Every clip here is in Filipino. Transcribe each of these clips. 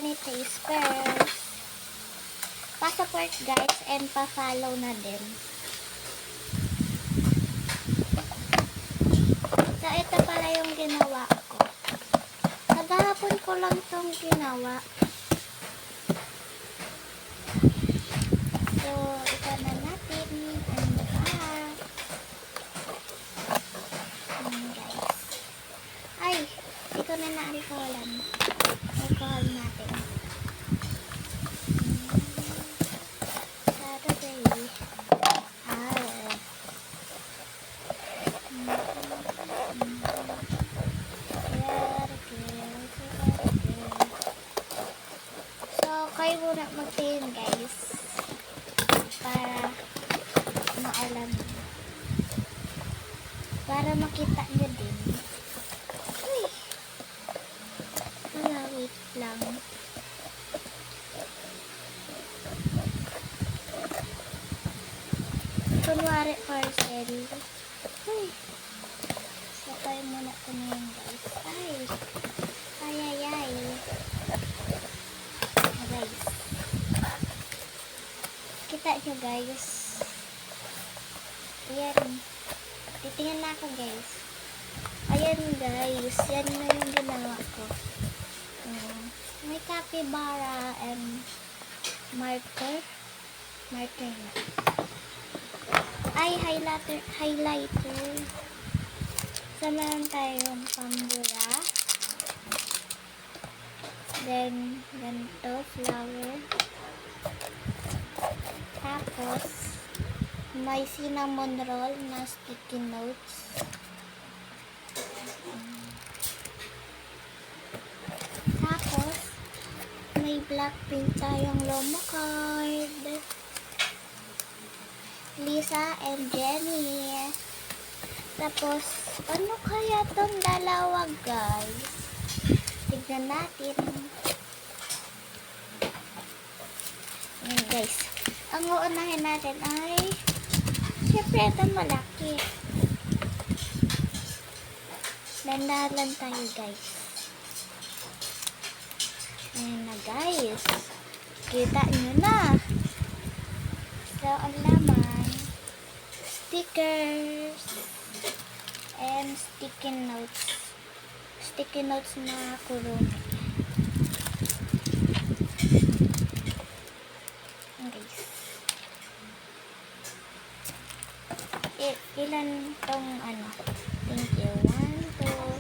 ganito is first, pa-support guys and pa-follow na din. So, ito pala yung ginawa ko. Naghahapon ko lang itong ginawa. So, ito na natin. Ano ba? Guys. Ay, ito na na-alcoholan. Alcohol natin. Saturday. So, kayo muna mag-tingin guys. Para maalam. Para makita nyo din. Uy! Wala, wait lang. Kunwari parcel. Uy! Sakay muna ko na yun guys. Ay! Ay, ay, ay. Guys. Kita nyo guys. Ayan. Titingnan na ako guys. Ayan guys. Yan na yung ginawa ko. May capybara and marker. Marker na. Ay, highlighter. So, meron tayong pambura. Then, ganito, flower. Tapos, may cinnamon roll na sticky notes. Tapos, may Blackpink tayong Lomo card. Lisa and Jennie. Tapos, ano kaya tong dalawa guys? Tignan natin. Ayan guys. Ang uunahin natin ay syempre ito malaki. Dandahan tayo guys. Ayan na guys. Kita nyo na. So, ang laman, stickers and sticky notes. Sticky notes na kurumi. Guys. Ilan tong ano? Thank you. 1, 2,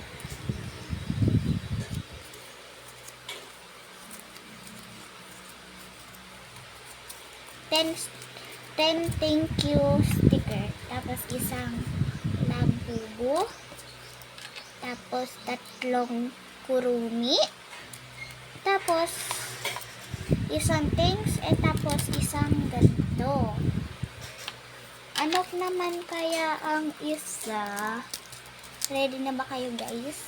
10 thank you sticker. Tapos isang labubo. Tapos 3 kurumi. Tapos isang thanks. Tapos isang ganito. Ano naman kaya ang isa? Ready na ba kayo guys?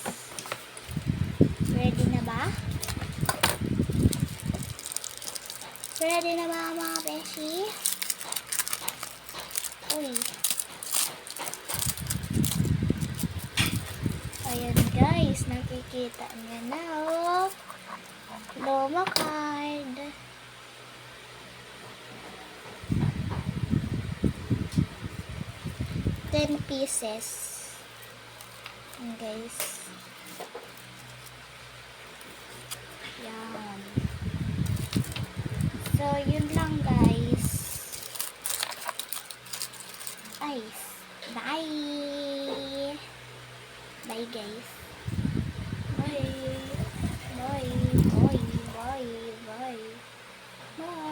Ready na ba? Ready na ba mga beshi? Uy. Ayan guys, nakikita niya na oh. Lomo card. $10 pieces. Guys. Yan. So, yun lang guys. Ay, bye! Bye guys. Bye! Bye! Bye! Bye! Bye! Bye!